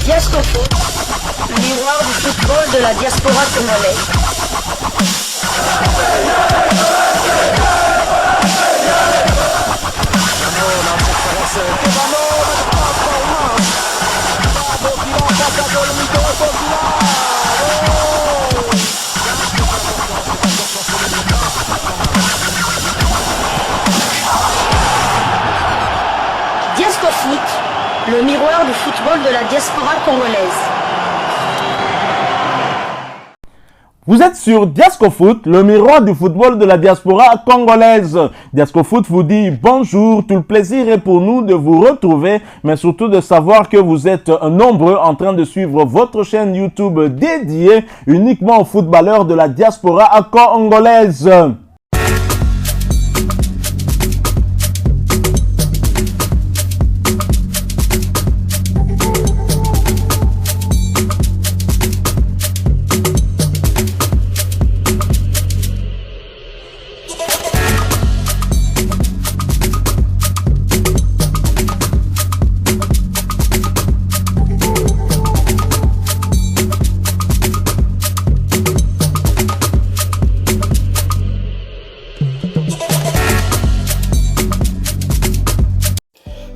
Diascofoot, le miroir du football de la diaspora congolaise. Diascofoot, le miroir du football de la diaspora congolaise. Vous êtes sur Diascofoot, le miroir du football de la diaspora congolaise. Diascofoot vous dit bonjour, tout le plaisir est pour nous de vous retrouver, mais surtout de savoir que vous êtes nombreux en train de suivre votre chaîne YouTube dédiée uniquement aux footballeurs de la diaspora congolaise.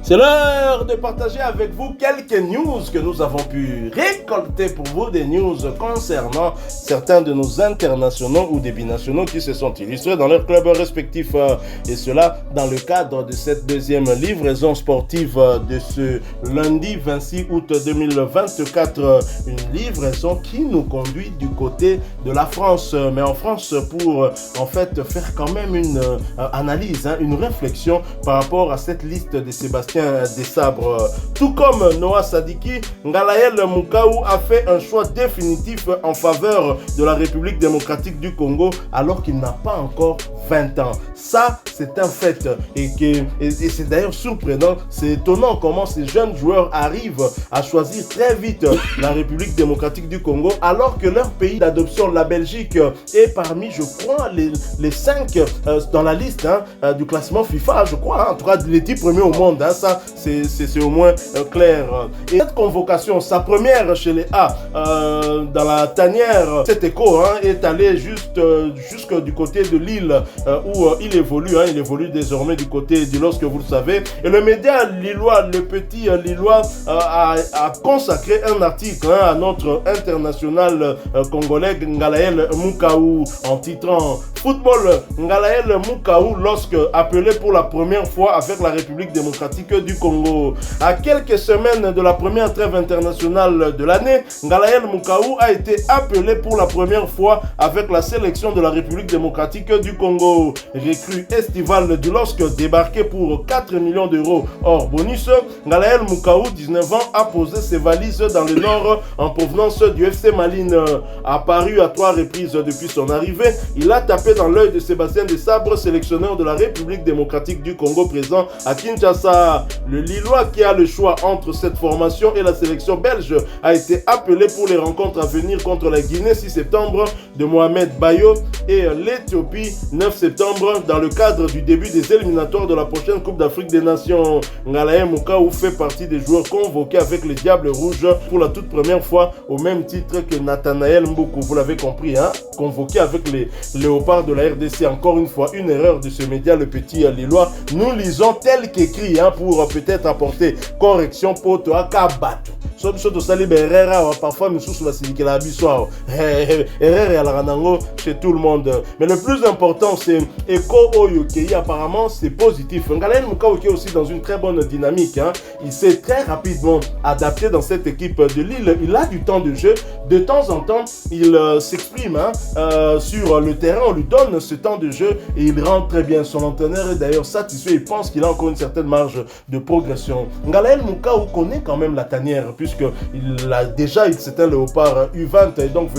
C'est l'heure de partager avec vous quelques news que nous avons pu récolter pour vous, des news concernant certains de nos internationaux ou des binationaux qui se sont illustrés dans leurs clubs respectifs. Et cela dans le cadre de cette deuxième livraison sportive de ce lundi 26 août 2024. Une livraison qui nous conduit du côté de la France. Mais en France pour en fait faire quand même une analyse, une réflexion par rapport à cette liste de Sébastien Desabre. Tout comme Noah Sadiki, Ngalaël Moukaou a fait un choix définitif en faveur de la République démocratique du Congo alors qu'il n'a pas encore 20 ans. Ça, c'est un fait. Et c'est d'ailleurs surprenant, c'est étonnant comment ces jeunes joueurs arrivent à choisir très vite la République démocratique du Congo alors que leur pays d'adoption, la Belgique, est parmi, je crois, les 5 dans la liste du classement FIFA, je crois, en tout cas les 10 premiers au monde. Ça, c'est au moins clair. Et cette convocation, sa première chez les A, dans la tanière, cet écho est allé jusque du côté de Lille où il évolue. Il évolue désormais du côté du LOSC, vous le savez. Et le média lillois, le petit lillois, a consacré un article à notre international congolais Ngalaël Moukaou en titrant Football Ngalaël Moukaou lorsque appelé pour la première fois avec la République démocratique du Congo. À quelques semaines de la première trêve internationale de l'année, Ngalaël Moukaou a été appelé pour la première fois avec la sélection de la République démocratique du Congo. Recrue estivale du LOSC débarqué pour 4 millions d'euros hors bonus, Ngalaël Moukaou, 19 ans, a posé ses valises dans le nord en provenance du FC Malines. Apparu à 3 reprises depuis son arrivée, il a tapé dans l'œil de Sébastien Desabre, sélectionneur de la République démocratique du Congo présent à Kinshasa. Le Lillois qui a le choix entre cette formation et la sélection belge a été appelé pour les rencontres à venir contre la Guinée 6 septembre de Mohamed Bayo et l'Éthiopie 9 septembre dans le cadre du début des éliminatoires de la prochaine Coupe d'Afrique des Nations. Ngalaël Moukaou fait partie des joueurs convoqués avec les Diables Rouges pour la toute première fois au même titre que Nathanaël Mboukou. Vous l'avez compris, convoqué avec les Léopards de la RDC. Encore une fois, une erreur de ce média, le petit Lillois. Nous lisons tel qu'écrit pour peut-être apporter correction pour toi Kabatou. Parfois, erreur chez tout le monde. Mais le plus important, c'est Eko Oyokei. Apparemment, c'est positif. Ngalaël Moukaou est aussi dans une très bonne dynamique. Il s'est très rapidement adapté dans cette équipe de Lille. Il a du temps de jeu. De temps en temps, il s'exprime sur le terrain. On lui donne ce temps de jeu et il rentre très bien. Son entraîneur est d'ailleurs satisfait. Il pense qu'il a encore une certaine marge de progression. Ngalaël Moukaou connaît quand même la tanière puisque c'est un léopard U20 et donc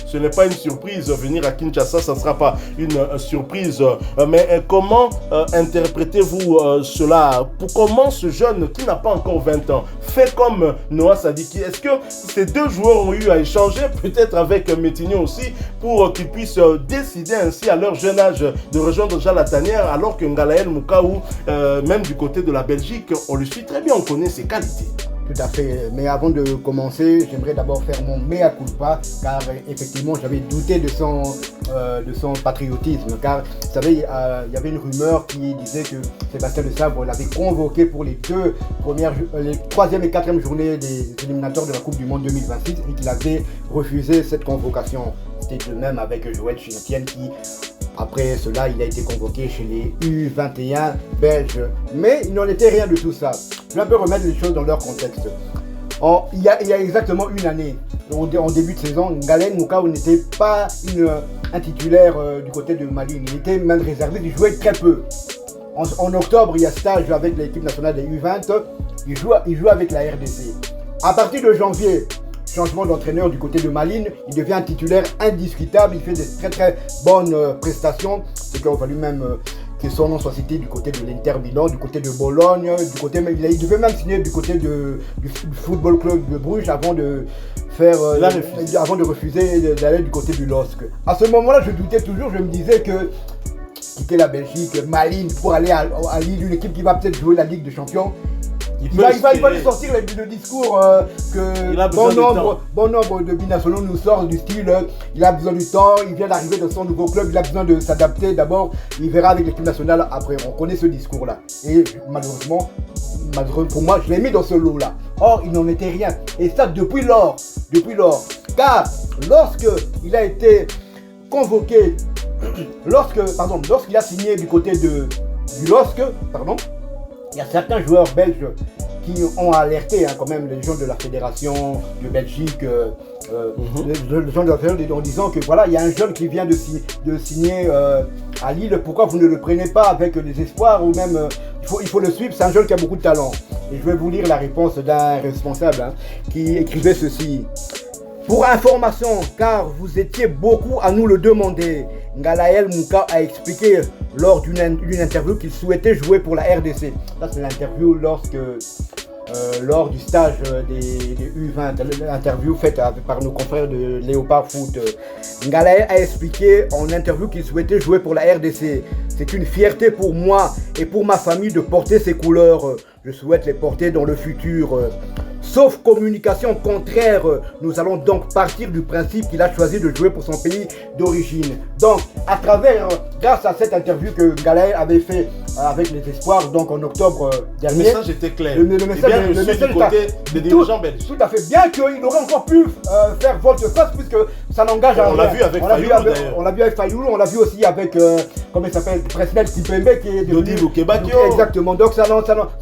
ce n'est pas une surprise. Venir à Kinshasa, ça ne sera pas une surprise. Mais comment interprétez-vous cela? Comment ce jeune qui n'a pas encore 20 ans fait comme Noah Sadiki? Est-ce que ces deux joueurs ont eu à échanger peut-être avec Métignon aussi pour qu'ils puissent décider ainsi à leur jeune âge de rejoindre déjà la tanière alors que Ngalaël Moukaou, même du côté de la Belgique, on le suit très bien, on connaît ses qualités. Tout à fait. Mais avant de commencer, j'aimerais d'abord faire mon mea culpa, car effectivement, j'avais douté de son patriotisme. Car, vous savez, il y avait une rumeur qui disait que Sébastien De Sabre l'avait convoqué pour les troisième et quatrième journées des éliminatoires de la Coupe du Monde 2026 et qu'il avait refusé cette convocation. C'était de même avec Joël Chinetienne qui, après cela, il a été convoqué chez les U21 belges. Mais il n'en était rien de tout ça. Je vais un peu remettre les choses dans leur contexte. Il y a exactement une année, en début de saison, Ngalain Moukao n'était pas un titulaire du côté de Mali. Il était même réservé, il jouait très peu. En octobre, il y a stage avec l'équipe nationale des U20. Il joue avec la RDC. À partir de janvier, changement d'entraîneur du côté de Malines, il devient un titulaire indiscutable, il fait des très très bonnes prestations, ce qui a fallu même que son nom soit cité du côté de l'Inter Milan, du côté de Bologne, il devait même signer du côté du Football Club de Bruges avant de refuser d'aller du côté du LOSC. À ce moment-là, je doutais toujours, je me disais que quitter la Belgique, Malines, pour aller à Lille, une équipe qui va peut-être jouer la Ligue des Champions, il va lui sortir le discours que bon nombre de binationaux nous sortent du style il a besoin du temps, il vient d'arriver dans son nouveau club, il a besoin de s'adapter d'abord, il verra avec l'équipe nationale après. On connaît ce discours-là. Et malheureusement, pour moi, je l'ai mis dans ce lot-là. Or, il n'en était rien. Et ça depuis lors. Car lorsqu'il a été convoqué, lorsqu'il a signé du côté du LOSC, il y a certains joueurs belges qui ont alerté quand même les gens de la fédération de Belgique, les gens de la fédération en disant que voilà, il y a un jeune qui vient de signer à Lille, pourquoi vous ne le prenez pas avec les espoirs ou même il faut le suivre, c'est un jeune qui a beaucoup de talent. Et je vais vous lire la réponse d'un responsable qui écrivait ceci. Pour information, car vous étiez beaucoup à nous le demander, Ngalael Moukao a expliqué lors d'une interview qu'il souhaitait jouer pour la RDC. Ça, c'est l'interview lors du stage des U20, l'interview faite par nos confrères de Léopard Foot. Ngalael a expliqué en interview qu'il souhaitait jouer pour la RDC. C'est une fierté pour moi et pour ma famille de porter ces couleurs. Je souhaite les porter dans le futur. Sauf communication contraire, nous allons donc partir du principe qu'il a choisi de jouer pour son pays d'origine. Donc, grâce à cette interview que Ngalael avait fait avec les espoirs, donc en octobre dernier. Le message était clair. Le message du côté des dirigeants belges. Tout à fait. Bien qu'il aurait encore pu faire volte-face, puisque ça n'engage à rien. On l'a vu avec Fayoulou d'ailleurs. On l'a vu avec Fayoulou, on l'a vu aussi avec, comment il s'appelle, Presnel Kipembe qui est devenu... Exactement. Donc ça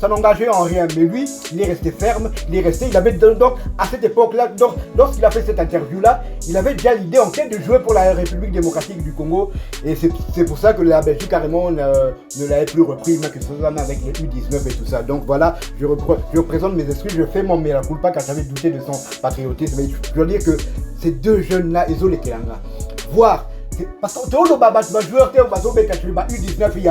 n'engageait en rien. Mais lui, il est resté ferme, il avait donc à cette époque-là, lorsqu'il a fait cette interview-là, il avait déjà l'idée en tête de jouer pour la République démocratique du Congo. Et c'est pour ça que la Belgique carrément ne l'avait plus repris, même que ce soit avec les U19 et tout ça. Donc voilà, je représente mes esprits, je fais mon mea culpa car j'avais douté de son patriotisme. Mais je veux dire que ces deux jeunes-là, ils ont les Kelanga. Voir. Parce que tout le joueur U19, il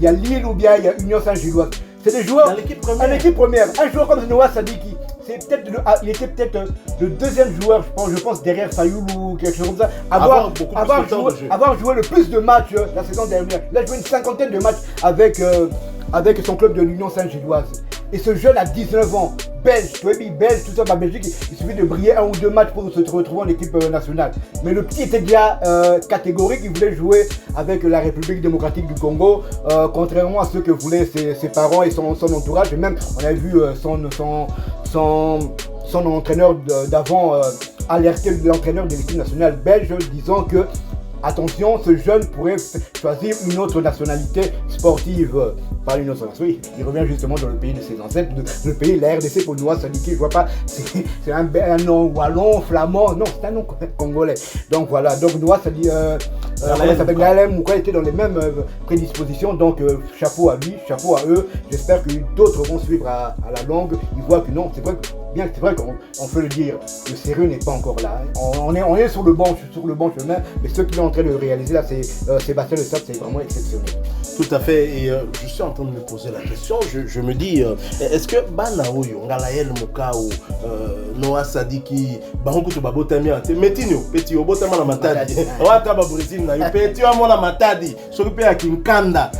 y a Lille ou bien il y a Union Saint-Gilloise. C'est des joueurs à l'équipe première. Un joueur comme Noah Sadiki, il était peut-être le deuxième joueur, je pense derrière Fayoulou ou quelque chose comme ça, avoir joué le plus de matchs la saison dernière. Il a joué une cinquantaine de matchs avec son club de l'Union Saint-Gilloise. Et ce jeune a 19 ans, belge, tout ça, ma Belgique, il suffit de briller un ou deux matchs pour se retrouver en équipe nationale. Mais le petit était déjà catégorique, il voulait jouer avec la République démocratique du Congo, contrairement à ce que voulaient ses parents et son entourage. Et même, on a vu son entraîneur d'avant alerter l'entraîneur de l'équipe nationale belge, disant que attention, ce jeune pourrait choisir une autre nationalité sportive. Pas une autre nationalité. Il revient justement dans le pays de ses ancêtres, le pays de la RDC pour Noah Sadiki. Je vois pas, c'est un nom wallon, flamand. Non, c'est un nom congolais. Donc voilà. Donc Noah Sadiki, Ngalael Moukao était dans les mêmes prédispositions. Donc chapeau à lui, chapeau à eux. J'espère que d'autres vont suivre à la longue. Ils voient que non, c'est vrai qu'on peut le dire, le sérieux n'est pas encore là. On est sur le bon chemin, mais ce qu'il est en train de réaliser là, c'est Sébastien De Sabre, c'est vraiment exceptionnel. Tout à fait, et je suis en train de me poser la question, je me dis, est-ce que Banaoyo, Ngalael Moukao, Noah Sadiki, Barokuto Babotami, Metinho, Petit, Obotama na Matadi, Wataba Brésil, Petit, Amona Matadi, Solupe à Kinkanda,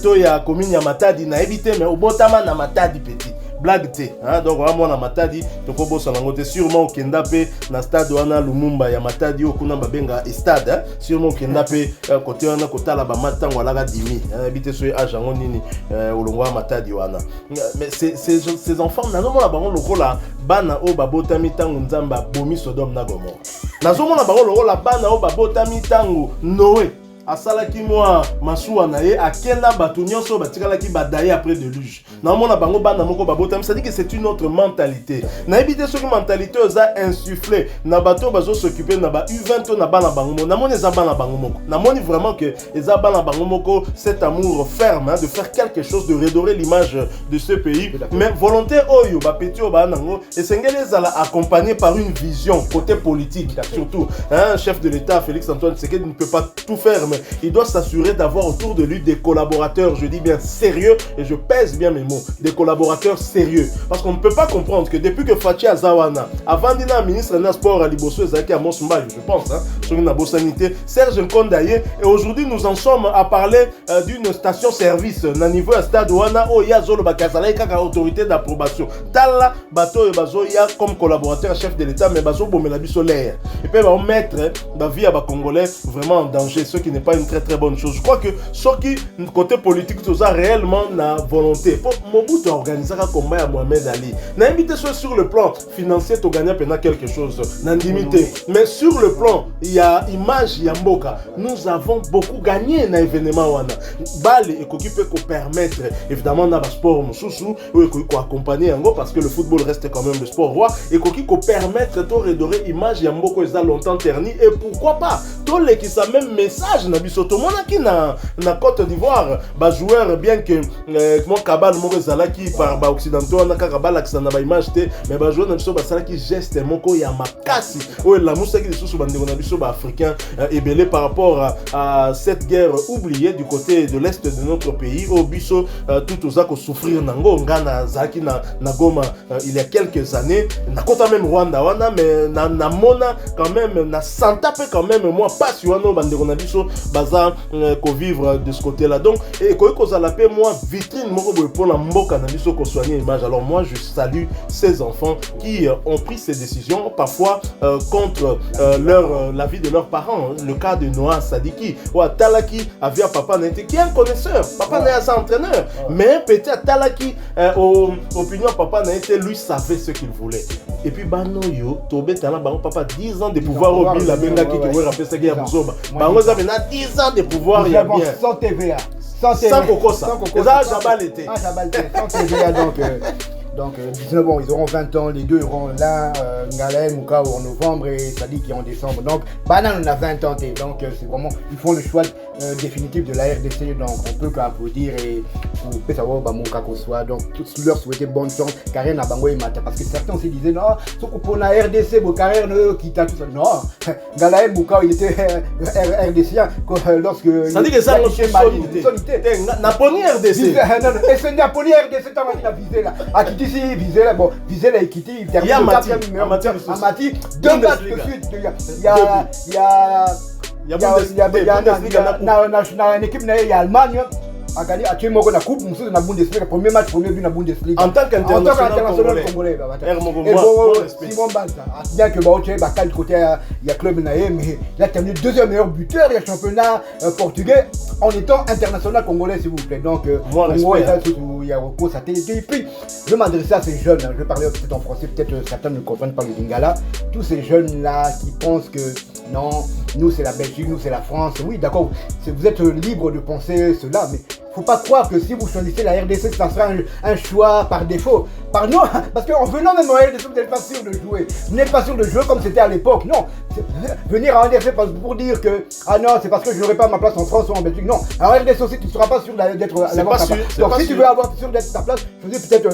Toya Komini Matadi, na évité, mais Obotama na Matadi, Petit. blague te hein donc vraiment na Matadi toko bossa nango te sûrement au Kendape na stade wana Lumumba ya Matadi okuna babenga stade hein sûrement au Kendape côté wana kotala ba matango alaka dimi habite so ajango nini olongwa Matadi wana mais ces enfants nazomona bango lokola bana o babotami tango nzamba bomi Sodome na Gomorrhe nazomona bango lokola bana o babotami tango Noé asalaki moi masuwa na ye akenda bato nyonso batikalaki badaye après déluge namona bango bana moko babotami ça dit que c'est une autre mentalité na ebité soki mentalité oza insufflé na bato bazo s'occuper na ba U20 na bana bango namoni eza bana bango moko namoni vraiment que eza bana bango moko cet amour ferme hein, de faire quelque chose de redorer l'image de ce pays mais volonté oyo ba petit o ba nango esengeli ezala accompagné par une vision côté politique surtout un chef de l'État Félix Antoine Tshisekedi ne peut pas tout faire mais il doit s'assurer d'avoir autour de lui des collaborateurs, je dis bien sérieux, et je pèse bien mes mots, des collaborateurs sérieux. Parce qu'on ne peut pas comprendre que depuis que Fachi Azawana, avant d'être ministre de sport à Liboso, Ezaki à Mosumbayo, je pense, hein, sur une sanité, Serge Nkondaye, et aujourd'hui nous en sommes à parler d'une station-service, na niveau à Stade Ouana, où il y a Zolo Bakazala, il y a autorité d'approbation. Tala, Bato et Bazo, il y a comme collaborateur chef de l'État, mais Bazo Bomelabi Solaire. Et puis, on va mettre la vie à Congolais vraiment en danger, ce qui n'est pas une très très bonne chose. Je crois que ce qui côté politique tout ça réellement na volonté pour Mobutu organiser un combat à Mohamed Ali na invité sur le plan financier to gagner pendant quelque chose na limité mais sur le plan il y a image ya mboka nous avons beaucoup gagné na événement wana bale et qui peut permettre évidemment na sport mususu ou qui accompagner yango parce que le football reste quand même le sport roi et qui peut permettre de redorer image ya mboka eza longtemps terni et pourquoi pas tous les qui ça même message na biso to mona ki na Côte d'Ivoire ba joueur bien que mon kabal mo zalaki par ba occidentaux na kaka balakisa na ba image te mais ba joueur na biso ba salaki geste moko ya makasi o la musaki de sous bandeko na biso ba africain ébélé par rapport à cette guerre oubliée du côté de l'est de notre pays au biso tout oza ko souffrir nango ngana zaki na Goma il y a quelques années na kota même Rwanda wana mais na mona quand même na santa pe quand même moi pas sur wana bandeko na biso baza ko vivre de ce côté-là donc et ko za la paix moi vitrine moko pour la mboka na biso ko soigner image alors moi je salue ces enfants qui ont pris ces décisions parfois contre la vie de leurs parents le cas de Noah Sadiki ou Talaki avia papa n'était qui est un connaisseur papa n'est pas un entraîneur mais peut-être Talaki opinion papa n'a été lui savait ce qu'il voulait et puis bano yo tobé tala bango papa 10 ans de pouvoir au bil la benga qui ko rappeler ça qui a buzoba bango za na 10 ans de pouvoir il y a bien sans TVA sans coco ça ça jabal était sans TVA donc bon, ils auront 20 ans, les deux iront là, Ngalael, Moukao en novembre et Sadi qui en décembre. Donc, Banan on a 20 ans, donc c'est vraiment, ils font le choix définitif de la RDC, donc on peut qu'applaudir et on peut savoir Mouka qu'on soit. Donc, tous leur souhaiter bonne chance, Karen à Bango et Mata, parce que certains aussi disaient non, ce qu'on pour la RDC, mon carrière ne quitte tout ça. Non, Ngalael, Moukao, il était RDCien lorsque. Ça dit que ça, c'est Naponi RDC. Et c'est Naponi RDC, tu as visé là. Ici, Vizel a quitté, il termine le 4e numéro. Amati, 2 matchs de suite. Il y a une équipe, il y a l'Allemagne. A gagné actuellement la coupe, nous sommes dans la Bundesliga, premier match, premier but dans la Bundesliga. En tant qu'international congolais. Et bon, Simon Banza, bien que Baoche, Bakal côté, il y a club Naé, mais il a terminé 2e meilleur buteur, il y a championnat portugais en étant international congolais, s'il vous plaît. Donc, il y a recours à télé. Et puis, je vais m'adresser à ces jeunes, je vais parler peut-être en français, peut-être certains ne comprennent pas le lingala. Tous ces jeunes-là qui pensent que non, nous c'est la Belgique, nous c'est la France. Oui, d'accord, vous êtes libre de penser cela, mais faut pas croire que si vous choisissez la RDC, ça sera un choix par défaut. Pardon, parce qu'en venant même en RDC, vous n'êtes pas sûr de jouer. Vous n'êtes pas sûr de jouer comme c'était à l'époque. Non, venir en RDC pour dire que ah non, c'est parce que je n'aurai pas ma place en France ou en Belgique. Non, en RDC aussi, tu ne seras pas sûr d'être à la place. Donc si tu veux avoir sûr d'être ta place, choisis peut-être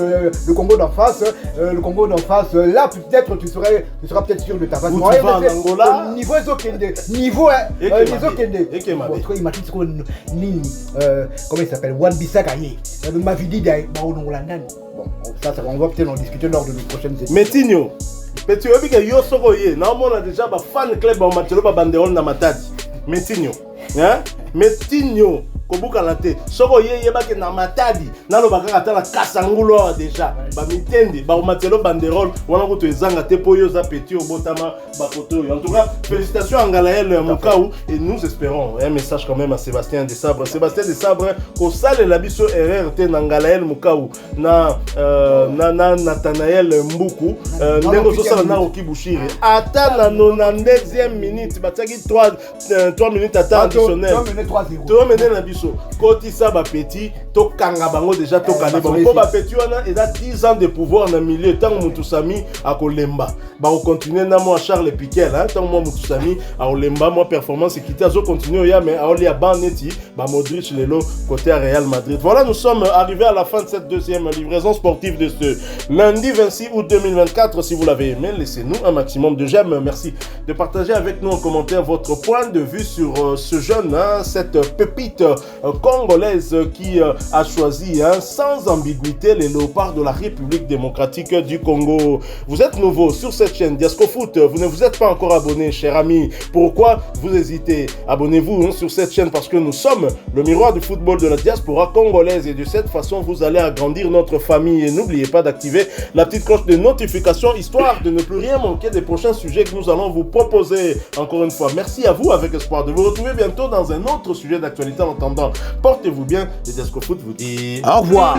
le Congo d'en face. Le Congo d'en face, là peut-être tu seras peut-être sûr de ta place. En RDC, niveau Ezokende, niveau Ezokende. Il m'a dit comment il s'appelle Wan Bissakaye. Ma vie bon, ça on va peut-être en discuter lors de nos prochaines émissions. Metinho, petit obi que yo soroye, na on a déjà ba fan club en matelo ba banderole na Matadi. Metinho, hein? Metinho, kobuka na te soko yebake na matadi nalobaka ata na kasangulo déjà ba mitende ba matelo banderole wana ko to ezanga te po yo za petit obotama bakoto. En tout cas, félicitations à Ngalaël Mokaou et nous espérons un message quand même à Sébastien Desabre. Sébastien Desabre au salle la biso RRT na Ngalaël Mokaou na Nathanaël Mbuku nengo so sala na Okibushiri ata na 92e minute bataki 3 minutes à temps additionnel to mener na biso kotisa ba petit to kanga bango déjà to kane bango po ba petit wana et 10 ans de pouvoir na milieu tant Mutusami a kolemba ba continuer na moi Charles Piquel hein tant moi Mutusami a olemba moi performance équité azo continuer ya mais a oli a Baneti ba Modric lelo côté à Real Madrid. Voilà, nous sommes arrivés à la fin de cette deuxième livraison sportive de ce lundi 26 août 2024. Si vous l'avez aimé, laissez-nous un maximum de j'aime. Merci de partager avec nous en commentaire votre point de vue sur ce jeune, hein, cette pépite congolaise qui a choisi sans ambiguïté les léopards de la République démocratique du Congo. Vous êtes nouveau sur cette chaîne Diasco Foot, vous ne vous êtes pas encore abonné, cher ami. Pourquoi vous hésitez? Abonnez-vous sur cette chaîne parce que nous sommes le miroir du football de la diaspora congolaise et de cette façon vous allez agrandir notre famille. Et n'oubliez pas d'activer la petite cloche de notification histoire de ne plus rien manquer des prochains sujets que nous allons vous proposer. Encore une fois, merci à vous avec espoir de vous retrouver bientôt dans un autre sujet d'actualité. En attendant, portez-vous bien et Diasco Foot vous dit au revoir.